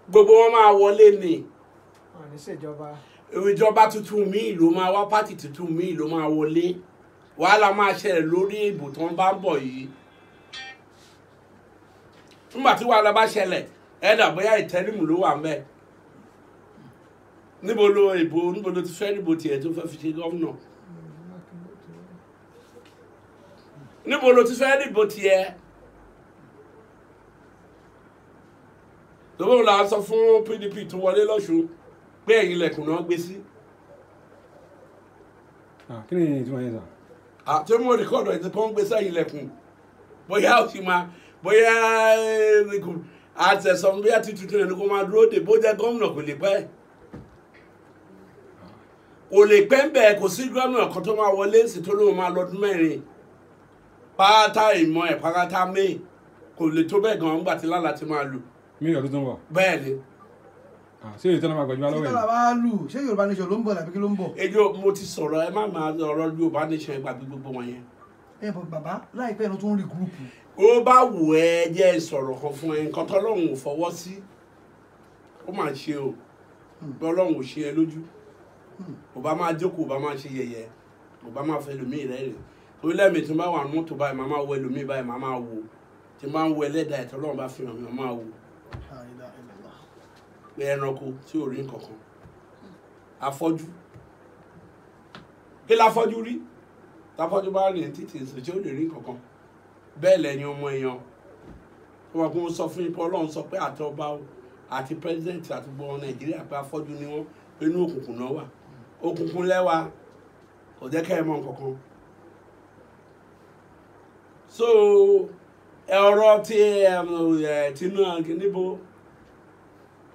gbogbo wọn máa wọlé ni ní ṣèjọba ìjọba tuntun míì ló máa wá pátì tuntun míì ló máa wọlé wàhálà máa ṣẹlẹ̀ lórí ìbò tó ń bá ń bọ̀ yìí nígbà tí wàhálà bá ṣẹlẹ̀ ẹ̀dà bóyá ìtẹ́rìmù ló wà ń bẹ̀ níbo lo ti fẹ́ níbo tiẹ̀ tó fẹ́ fi ṣe gọ́vnà níbo lo ti fẹ́ níbo tiẹ̀ lọ́wọ́ la sọ fún PDP tó wọlé lọ́ṣùn pé ẹ̀yìn ilẹ̀kùn náà gbé sí. kí ni ìtumọ̀ yẹn sọ. àti mo rìkọ́dọ̀ ẹ̀ tí wọ́n gbé sẹ́yìn ilẹ̀kùn bóyá ó ti máa bóyá àtẹ̀sán bóyá ti tuntun ẹni kó máa dúró dè bó jẹ́ gómìnà kò lè pẹ́ ń bẹ̀ kò sí gómìnà kan tó máa wọlé sí tó lóun máa lọ́dún mẹ́rin pátá ìmọ̀ ẹ̀ pátá méè kò lè tó bẹ́ẹ̀ gan-an nígbà tí lálàá ti máa lù. mi ò tó ń bọ̀. bẹ́ẹ̀ ni. ṣé èyí tó náà máa gbàjúmọ́ lọ́wọ́ yìí. tí tọ́lá bá lù ṣé Yorùbá nation ló ń bọ̀ tàbí kí ló ń bọ̀. ejò mo ti sọ̀rọ̀ ẹ má máa ọ̀rọ̀ Yorùbá nation ìgbàgbé gbogbo wọn yẹn. ẹ bọ bàbá láìpẹ́ ẹnu tó ń rí gúrúùpù. ó bá wù ẹ́ jẹ́ ìsọ̀rọ̀ kan fún ẹ nǹkan tọ́lọ́run ò fọwọ́ sí ó máa ṣe o bí Ọlọ́run ò ṣe ẹ lójú ò bá máa jókòó ò bá máa ṣe yẹ̀yẹ́ ò bá máa fẹ́ lómi rẹ̀ rẹ̀ torí lẹ́mìí tí n bá wà ní mọ́tò báyìí máa wọ ẹlòmíì báyìí máa wò tí n bá ń wọ ẹlẹ́dàá ẹ̀ tọ́lọ́run bá fi hàn mí máa wò pé ẹranko tí ò rí nǹkankan afọ́jú kí láfọ́jú rí táfọ́jú bá rìn títì ìsìn tí ó lè rí nǹkankan bẹ́ẹ̀ lẹ́yìn ọmọ èèyàn wọn kò sọ fún ipò Ọlọ́run sọ pé àti ọba àti pírẹsidẹ́ǹtì àti gbogbo Nàìjíríà pé afọ́jú ni wọ́n pé inú òkùnkùn náà wà òkùnkùn lẹ́wà kò jẹ́ kẹ́ ẹ mọ̀ nǹkankan so ọ̀rọ̀ tí tinú níbo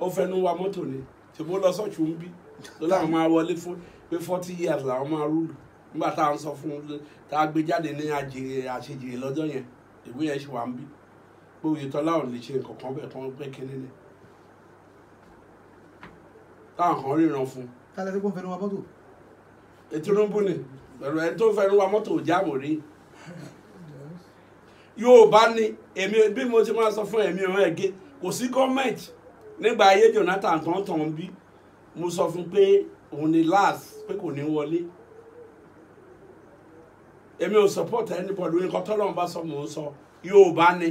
ó fẹnu wa mọ́tò ni ṣùgbọ́n lọ sọ́ọ̀tù ń bí tó láwọn máa wọlé fún pé 40 years làwọn máa rúlù nígbà tá à ń sọ fún un tá a gbé jáde ní àṣejìrì lọ́jọ́ yẹn ìwé yẹn ṣe wà ń bí pé Oyètọ́lá ò lè ṣe nǹkan kan bẹ́ẹ̀ kan pé kíní ni táwọn kan ríran fún un. kálẹ̀ tí kò ń fẹnu wa mọ́tò. Tinubu ni pẹ̀lú ẹni tó fẹnu wa mọ́tò jáàmù rí Yorùbá ni èmi bí mo ti máa sọ fún ẹ̀mí ọ̀hún ẹ̀gẹ́ kò sí gọ́ọ̀mẹ̀ntì nígbà ayé Jonathan tán bí mo sọ fún pé òun ni last pé kò ní wọlé èmi ò support anybody nǹkan tọ́lọ́run bá sọ mò ń sọ Yorùbá ni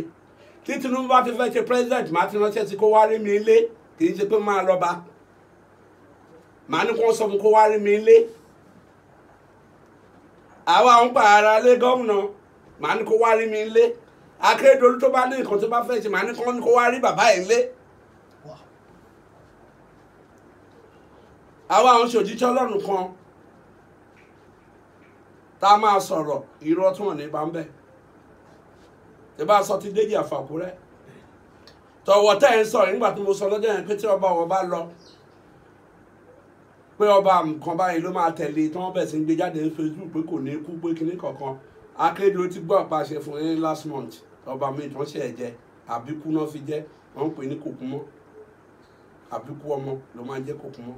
tí Tinubu bá ti fẹ́ ṣe president máa ti ránṣẹ́ sí kó wá rí mi lé kì í ṣe pé máa lọ bá màá ní kó sọ fún kó wá rí mi lé àwa ń pa ara lé gómìnà màá ní kó wá rí mi lé Akérédolú tó bá ní nǹkan tó bá fẹ́ ṣe màá ní kó wá rí bàbá ẹ̀ lé. àwa àwọn ṣòjíṣẹ́ Ọlọ́run kan tá a máa sọ̀rọ̀ irọ́ tí wọ́n ní bá ń bẹ̀ tí bá sọ ti Déjì Àfàkúrẹ́ tọ̀wọ̀ tẹ́ ẹ̀ ń sọ̀rọ̀ nígbà tí mo sọ lọ́jọ́ yẹn pé tí ọba wọn bá lọ pé ọba nǹkan báyìí ló máa tẹ̀lé tí wọ́n bẹ̀ sí ń gbé jáde ní Facebook pé kò ní kú pé kíní kankan Akérédolú ti gbọ́ àpàṣẹ fún yín last month ọba mi tí wọ́n ṣe ẹ̀ jẹ àbíkú náà fi jẹ́ wọ́n ń pè ní kòkúmọ́ àbíkú ọmọ ló máa ń jẹ́ kòkúmọ́.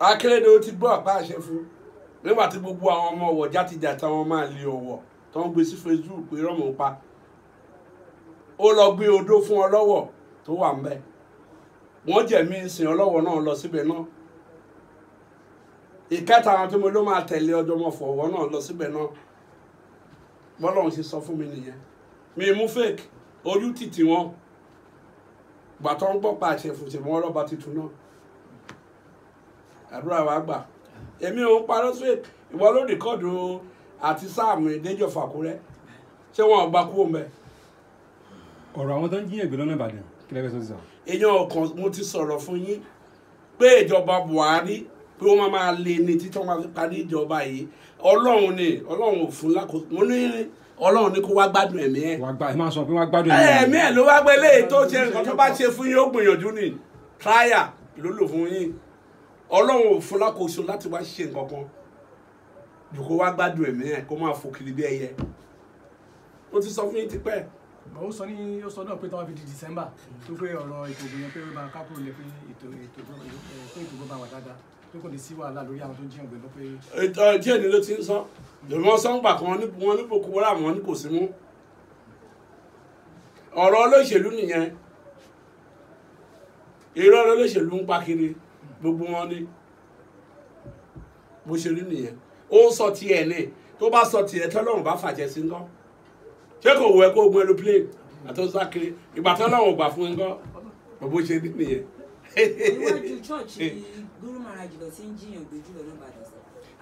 Akérédolú ti gbọ́ àpá àṣẹ fún nígbà tí gbogbo àwọn ọmọ ọ̀wọ̀ játijàta táwọn máa lé ọ̀wọ̀ tó ń gbé sí Facebook pé rọ́mọ̀ pa ó lọ gbé odó fún ọlọ́wọ̀ tó wà ńbẹ̀ wọ́n jẹ̀mí ìsìn ọlọ́wọ̀ náà lọ síbẹ̀ náà ìkẹta àwọn tí mo ló máa tẹ̀lé ọjọ́ mọ́ fọ̀wọ́ náà lọ síbẹ̀ náà bọ́lọ́run ṣe sọ fún mi nìyẹn mi mú fake ojú títì wọn gbà tó ń gbọ́ pa àṣẹ fún ṣèmọ́ ọlọ́ba tuntun náà àdúrà wa gbà èmi ò ń parọ́ sí ìwọ ló rìkọ́dù àti sáàmù Déjì Àfàkúrẹ́ ṣé wọn ò gbà kú òun bẹ́ẹ̀. ọ̀rọ̀ àwọn tó ń jíyàn gbé lọ́nà Ìbàdàn kí lẹ́gbẹ̀ẹ́ tó ti sọ. èèyàn ọkàn mo ti sọ̀rọ̀ fún yín pé ìjọba Buhari pé wọ́n máa lé ní títí wọ́n máa fi parí ìjọba yìí Ọlọ́run ni Ọlọ́run ò fún lákòóso mo ní Ọlọ́run ní kó wá gbádùn ẹ̀mí ẹ̀. ẹ máa sọ pé wá gbádùn ẹ̀mí ẹ̀ ló wá gbé léyìí tó ṣe nǹkan tó bá ṣe fún yín ó gbìyànjú ní trial ló lò fún yín Ọlọ́run ò fún lákòóso láti wá ṣe nǹkan kan jù kó wá gbádùn ẹ̀mí ẹ̀ kó máa fò kiri bí ẹyẹ ó ti sọ fún yín tipẹ́. ó sọ náà pé tí wọ́n fi di December tó pé ọ̀rọ̀ ètò ìgbìyànjú pé ó bá kápò lè pé ètò ìgbó bá wà dáadáa. pé kò ní sí wàhálà lórí àwọn tó jiyàn gbé lọ pé. ètò díẹ̀ ni ló ti ń sọ lòun sọ ń gbà kan wọn ní Boko Haram wọn ní kò sí mú ọ̀rọ̀ olóṣèlú nìyẹn irọ́ olóṣèlú ń pa kiri gbogbo wọn ní bó ṣe rí nìyẹn ó sọ tiẹ̀ ní tó bá sọ tiẹ̀ tọ́lọ́run bá fàjẹ́ sí ńkọ́ ṣé kò wọ ẹ kó gun aeroplane àtọ́sá kiri ìgbà tọ́lọ́run gbà fún ńkọ́ bó ṣe rí nìyẹn. iwájú chọ́ọ̀chì Guru Maharaj lọ sí ń jiyàn gbé jùlọ náà bàdàn sọ.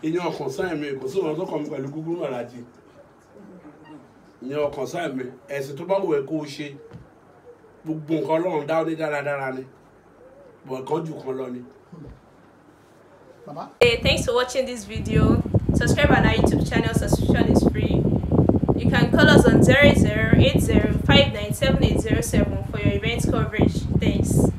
ìyẹn ọkàn sáà mi kò sí wọn tó kàn mí pẹ̀lú Guru Maharaj ìyẹn ọkàn sáà mi ẹ̀sìn tó bá wù ẹ́ kó o ṣe gbogbo nǹkan Ọlọ́run dá ní dáradára ni bọ̀ ẹ̀kan jù kan lọ ni. Hey, thanks for watching this video. Subscribe on our YouTube channel. Subscription is free. You can call us on 0080597807 for your event coverage. Thanks.